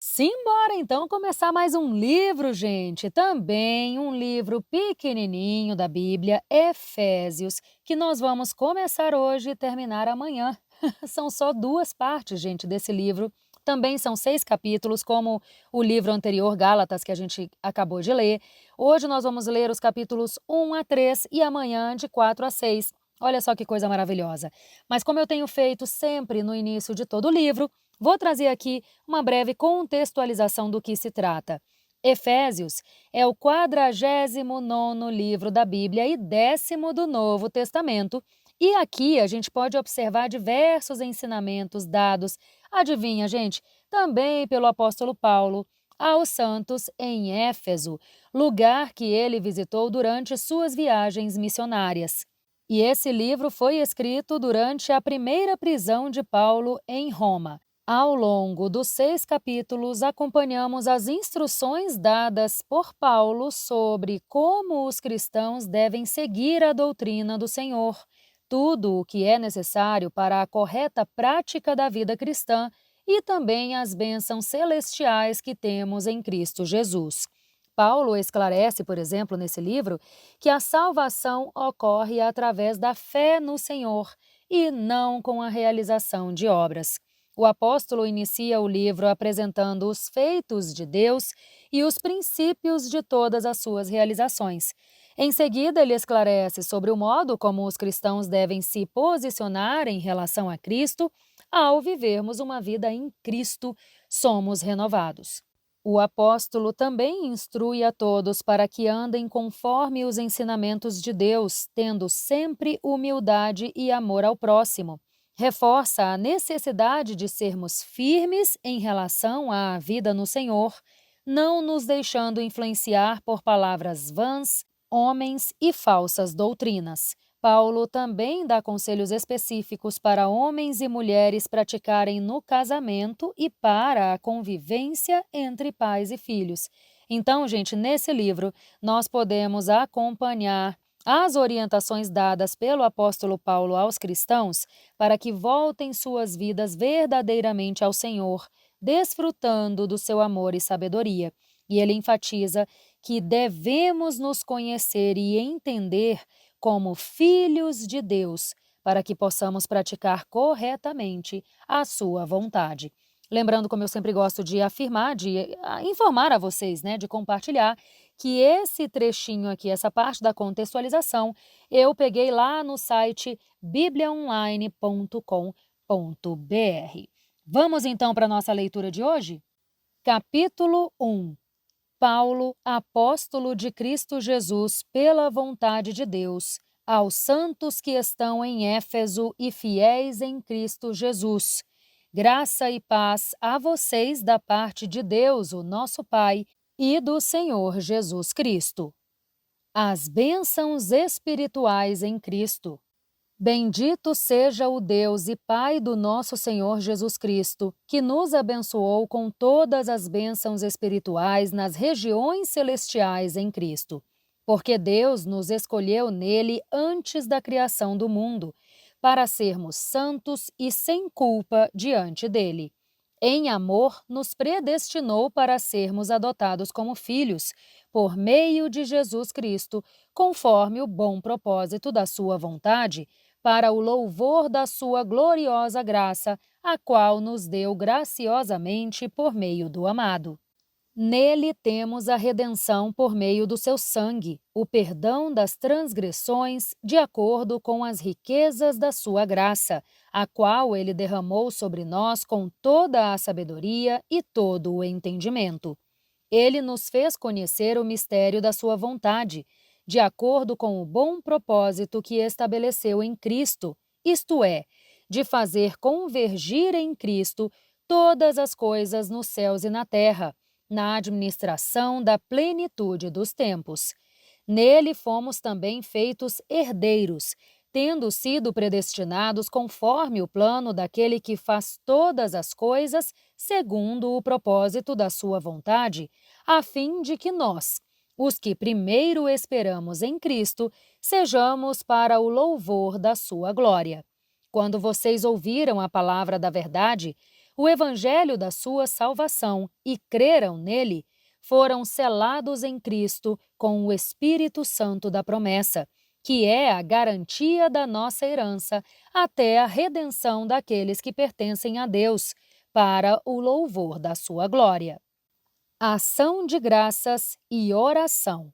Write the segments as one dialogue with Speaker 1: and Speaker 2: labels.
Speaker 1: Simbora então começar mais um livro, gente. Também um livro pequenininho da Bíblia, Efésios, que nós vamos começar hoje e terminar amanhã. São só duas partes, gente, desse livro. Também são 6 capítulos, como o livro anterior, Gálatas, que a gente acabou de ler. Hoje nós vamos ler os capítulos 1 a 3 e amanhã de 4 a 6. Olha só que coisa maravilhosa. Mas como eu tenho feito sempre no início de todo o livro, vou trazer aqui uma breve contextualização do que se trata. Efésios é o 49º livro da Bíblia e 10º do Novo Testamento, e aqui a gente pode observar diversos ensinamentos dados, adivinha, gente, também pelo apóstolo Paulo aos santos em Éfeso, lugar que ele visitou durante suas viagens missionárias. E esse livro foi escrito durante a primeira prisão de Paulo em Roma. Ao longo dos 6 capítulos, acompanhamos as instruções dadas por Paulo sobre como os cristãos devem seguir a doutrina do Senhor, tudo o que é necessário para a correta prática da vida cristã e também as bênçãos celestiais que temos em Cristo Jesus. Paulo esclarece, por exemplo, nesse livro, que a salvação ocorre através da fé no Senhor e não com a realização de obras. O apóstolo inicia o livro apresentando os feitos de Deus e os princípios de todas as suas realizações. Em seguida, ele esclarece sobre o modo como os cristãos devem se posicionar em relação a Cristo. Ao vivermos uma vida em Cristo, somos renovados. O apóstolo também instrui a todos para que andem conforme os ensinamentos de Deus, tendo sempre humildade e amor ao próximo. Reforça a necessidade de sermos firmes em relação à vida no Senhor, não nos deixando influenciar por palavras vãs, homens e falsas doutrinas. Paulo também dá conselhos específicos para homens e mulheres praticarem no casamento e para a convivência entre pais e filhos. Então, gente, nesse livro nós podemos acompanhar as orientações dadas pelo apóstolo Paulo aos cristãos para que voltem suas vidas verdadeiramente ao Senhor, desfrutando do seu amor e sabedoria. E ele enfatiza que devemos nos conhecer e entender como filhos de Deus, para que possamos praticar corretamente a sua vontade. Lembrando, como eu sempre gosto de afirmar, de informar a vocês, né, de compartilhar, que esse trechinho aqui, essa parte da contextualização, eu peguei lá no site bibliaonline.com.br. Vamos então para a nossa leitura de hoje? Capítulo 1. Paulo, apóstolo de Cristo Jesus pela vontade de Deus, aos santos que estão em Éfeso e fiéis em Cristo Jesus. Graça e paz a vocês da parte de Deus, o nosso Pai, e do Senhor Jesus Cristo. As bênçãos espirituais em Cristo. Bendito seja o Deus e Pai do nosso Senhor Jesus Cristo, que nos abençoou com todas as bênçãos espirituais nas regiões celestiais em Cristo. Porque Deus nos escolheu nele antes da criação do mundo, para sermos santos e sem culpa diante dele. Em amor, nos predestinou para sermos adotados como filhos, por meio de Jesus Cristo, conforme o bom propósito da sua vontade, para o louvor da sua gloriosa graça, a qual nos deu graciosamente por meio do amado. Nele temos a redenção por meio do seu sangue, o perdão das transgressões, de acordo com as riquezas da sua graça, a qual ele derramou sobre nós com toda a sabedoria e todo o entendimento. Ele nos fez conhecer o mistério da sua vontade, de acordo com o bom propósito que estabeleceu em Cristo, isto é, de fazer convergir em Cristo todas as coisas nos céus e na terra, na administração da plenitude dos tempos. Nele fomos também feitos herdeiros, tendo sido predestinados conforme o plano daquele que faz todas as coisas segundo o propósito da sua vontade, a fim de que nós, os que primeiro esperamos em Cristo, sejamos para o louvor da sua glória. Quando vocês ouviram a palavra da verdade, o evangelho da sua salvação e creram nele, foram selados em Cristo com o Espírito Santo da promessa, que é a garantia da nossa herança até a redenção daqueles que pertencem a Deus, para o louvor da sua glória. Ação de graças e oração.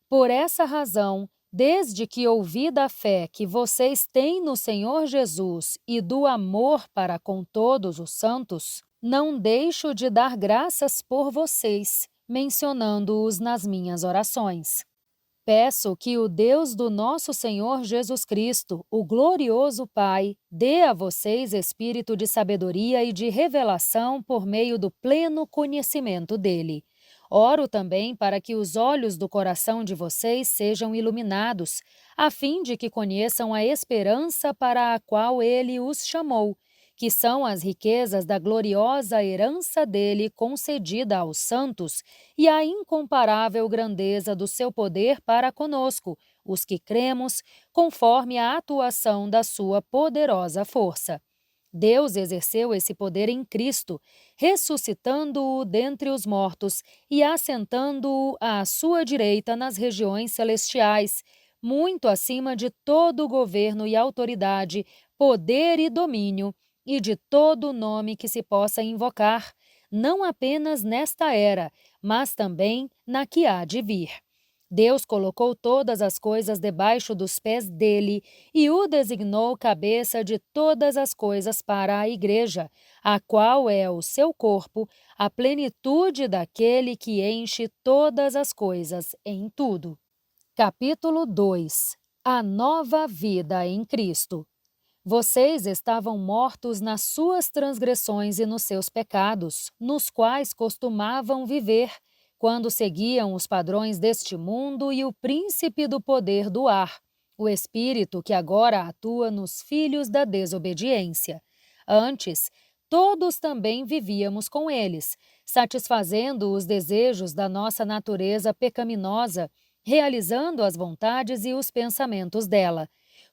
Speaker 1: Por essa razão, desde que ouvi da fé que vocês têm no Senhor Jesus e do amor para com todos os santos, não deixo de dar graças por vocês, mencionando-os nas minhas orações. Peço que o Deus do nosso Senhor Jesus Cristo, o glorioso Pai, dê a vocês espírito de sabedoria e de revelação por meio do pleno conhecimento dele. Oro também para que os olhos do coração de vocês sejam iluminados, a fim de que conheçam a esperança para a qual ele os chamou, que são as riquezas da gloriosa herança dele concedida aos santos e a incomparável grandeza do seu poder para conosco, os que cremos, conforme a atuação da sua poderosa força. Deus exerceu esse poder em Cristo, ressuscitando-o dentre os mortos e assentando-o à sua direita nas regiões celestiais, muito acima de todo governo e autoridade, poder e domínio, e de todo nome que se possa invocar, não apenas nesta era, mas também na que há de vir. Deus colocou todas as coisas debaixo dos pés dele e o designou cabeça de todas as coisas para a igreja, a qual é o seu corpo, a plenitude daquele que enche todas as coisas em tudo. Capítulo 2. A nova vida em Cristo. Vocês estavam mortos nas suas transgressões e nos seus pecados, nos quais costumavam viver, quando seguiam os padrões deste mundo e o príncipe do poder do ar, o espírito que agora atua nos filhos da desobediência. Antes, todos também vivíamos com eles, satisfazendo os desejos da nossa natureza pecaminosa, realizando as vontades e os pensamentos dela.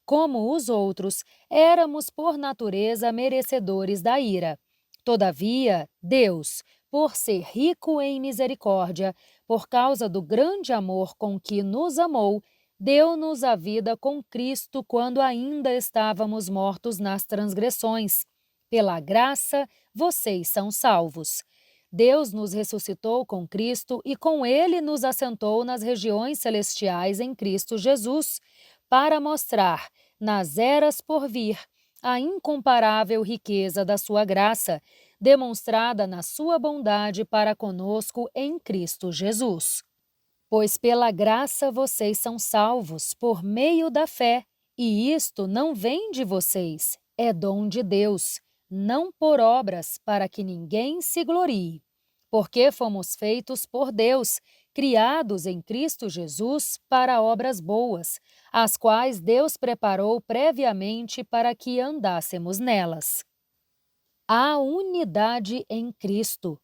Speaker 1: Como os outros, éramos por natureza merecedores da ira. Todavia, Deus, por ser rico em misericórdia, por causa do grande amor com que nos amou, deu-nos a vida com Cristo quando ainda estávamos mortos nas transgressões. Pela graça, vocês são salvos. Deus nos ressuscitou com Cristo e com ele nos assentou nas regiões celestiais em Cristo Jesus, para mostrar, nas eras por vir, a incomparável riqueza da sua graça, demonstrada na sua bondade para conosco em Cristo Jesus. Pois pela graça vocês são salvos, por meio da fé, e isto não vem de vocês, é dom de Deus, não por obras, para que ninguém se glorie. Porque fomos feitos por Deus, criados em Cristo Jesus para obras boas, as quais Deus preparou previamente para que andássemos nelas. A unidade em Cristo.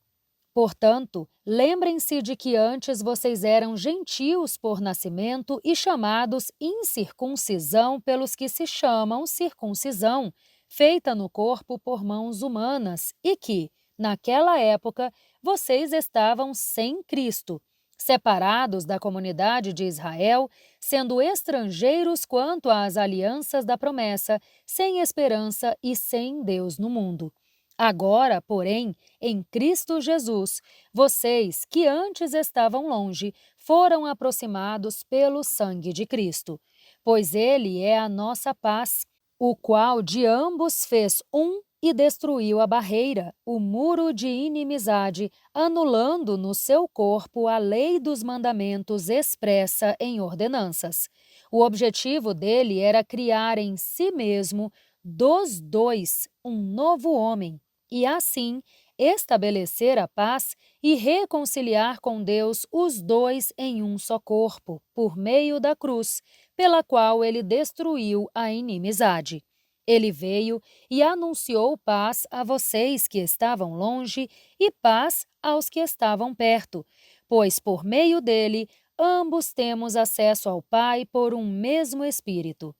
Speaker 1: Portanto, lembrem-se de que antes vocês eram gentios por nascimento e chamados incircuncisão pelos que se chamam circuncisão, feita no corpo por mãos humanas, e que, naquela época, vocês estavam sem Cristo, separados da comunidade de Israel, sendo estrangeiros quanto às alianças da promessa, sem esperança e sem Deus no mundo. Agora, porém, em Cristo Jesus, vocês, que antes estavam longe, foram aproximados pelo sangue de Cristo, pois ele é a nossa paz, o qual de ambos fez um e destruiu a barreira, o muro de inimizade, anulando no seu corpo a lei dos mandamentos expressa em ordenanças. O objetivo dele era criar em si mesmo, dos dois, um novo homem, e assim estabelecer a paz e reconciliar com Deus os dois em um só corpo, por meio da cruz, pela qual ele destruiu a inimizade. Ele veio e anunciou paz a vocês que estavam longe e paz aos que estavam perto, pois por meio dele ambos temos acesso ao Pai por um mesmo Espírito.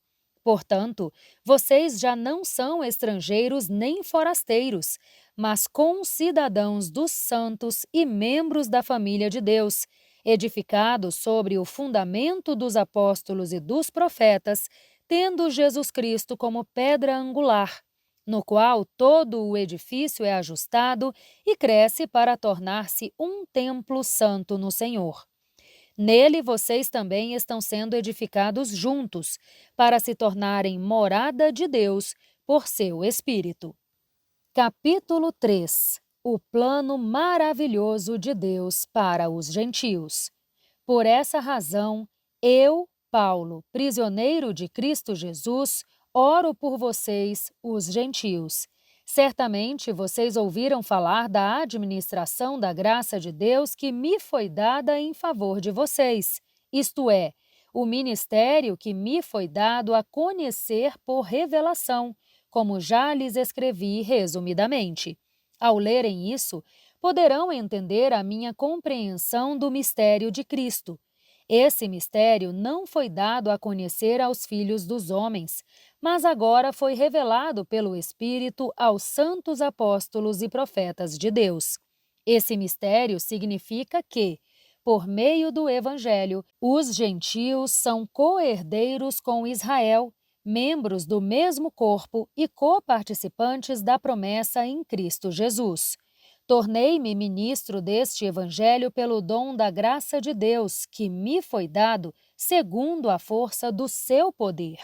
Speaker 1: Portanto, vocês já não são estrangeiros nem forasteiros, mas concidadãos dos santos e membros da família de Deus, edificados sobre o fundamento dos apóstolos e dos profetas, tendo Jesus Cristo como pedra angular, no qual todo o edifício é ajustado e cresce para tornar-se um templo santo no Senhor. Nele vocês também estão sendo edificados juntos, para se tornarem morada de Deus por seu Espírito. Capítulo 3. O plano maravilhoso de Deus para os gentios. Por essa razão, eu, Paulo, prisioneiro de Cristo Jesus, oro por vocês, os gentios. Certamente vocês ouviram falar da administração da graça de Deus que me foi dada em favor de vocês, isto é, o ministério que me foi dado a conhecer por revelação, como já lhes escrevi resumidamente. Ao lerem isso, poderão entender a minha compreensão do mistério de Cristo. Esse mistério não foi dado a conhecer aos filhos dos homens, mas agora foi revelado pelo Espírito aos santos apóstolos e profetas de Deus. Esse mistério significa que, por meio do Evangelho, os gentios são co-herdeiros com Israel, membros do mesmo corpo e coparticipantes da promessa em Cristo Jesus. Tornei-me ministro deste Evangelho pelo dom da graça de Deus, que me foi dado segundo a força do seu poder.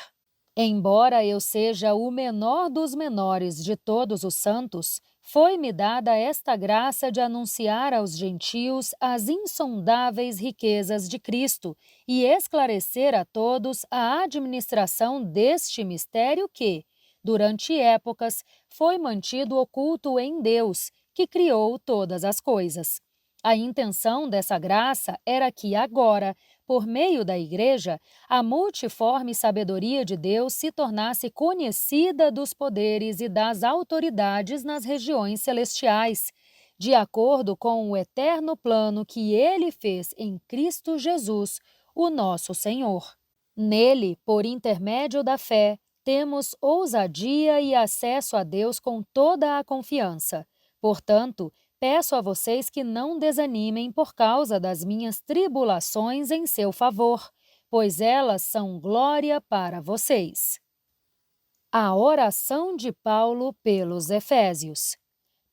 Speaker 1: Embora eu seja o menor dos menores de todos os santos, foi-me dada esta graça de anunciar aos gentios as insondáveis riquezas de Cristo e esclarecer a todos a administração deste mistério que, durante épocas, foi mantido oculto em Deus, que criou todas as coisas. A intenção dessa graça era que agora, por meio da Igreja, a multiforme sabedoria de Deus se tornasse conhecida dos poderes e das autoridades nas regiões celestiais, de acordo com o eterno plano que Ele fez em Cristo Jesus, o nosso Senhor. Nele, por intermédio da fé, temos ousadia e acesso a Deus com toda a confiança. Portanto, peço a vocês que não desanimem por causa das minhas tribulações em seu favor, pois elas são glória para vocês. A oração de Paulo pelos Efésios.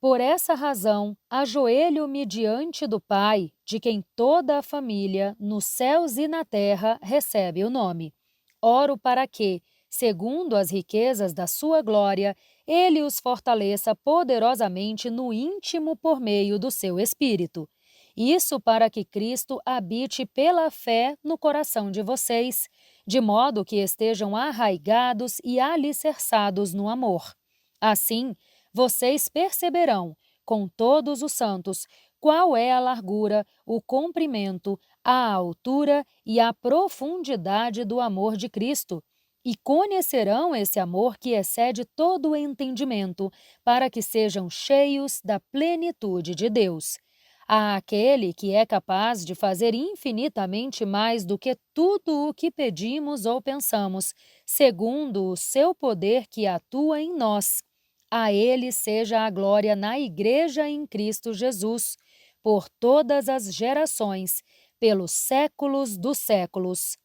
Speaker 1: Por essa razão, ajoelho-me diante do Pai, de quem toda a família, nos céus e na terra, recebe o nome. Oro para que, segundo as riquezas da sua glória, Ele os fortaleça poderosamente no íntimo por meio do seu Espírito. Isso para que Cristo habite pela fé no coração de vocês, de modo que estejam arraigados e alicerçados no amor. Assim, vocês perceberão, com todos os santos, qual é a largura, o comprimento, a altura e a profundidade do amor de Cristo, e conhecerão esse amor que excede todo o entendimento, para que sejam cheios da plenitude de Deus. Àquele que é capaz de fazer infinitamente mais do que tudo o que pedimos ou pensamos, segundo o seu poder que atua em nós. A Ele seja a glória na Igreja em Cristo Jesus, por todas as gerações, pelos séculos dos séculos.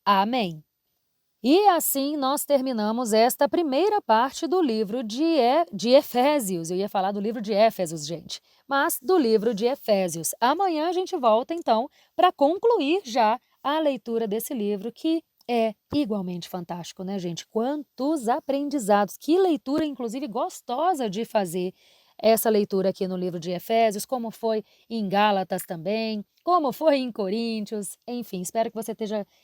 Speaker 1: Amém. E assim nós terminamos esta primeira parte do livro de Efésios. Eu ia falar do livro de Éfesos, gente, mas do livro de Efésios. Amanhã a gente volta, então, para concluir já a leitura desse livro, que é igualmente fantástico, né, gente? Quantos aprendizados! Que leitura, inclusive, gostosa de fazer essa leitura aqui no livro de Efésios, como foi em Gálatas também, como foi em Coríntios, enfim, espero que você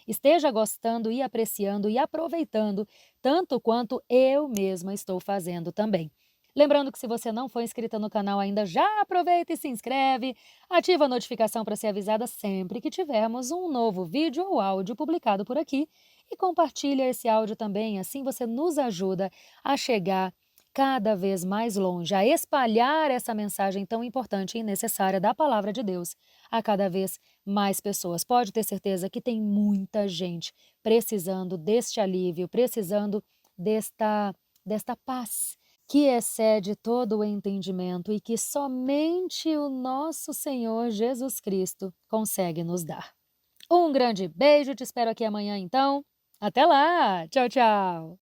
Speaker 1: esteja gostando e apreciando e aproveitando tanto quanto eu mesma estou fazendo também. Lembrando que se você não for inscrita no canal ainda, já aproveita e se inscreve, ativa a notificação para ser avisada sempre que tivermos um novo vídeo ou áudio publicado por aqui e compartilha esse áudio também, assim você nos ajuda a chegar cada vez mais longe, a espalhar essa mensagem tão importante e necessária da Palavra de Deus a cada vez mais pessoas. Pode ter certeza que tem muita gente precisando deste alívio, precisando desta paz que excede todo o entendimento e que somente o nosso Senhor Jesus Cristo consegue nos dar. Um grande beijo, te espero aqui amanhã então. Até lá! Tchau, tchau!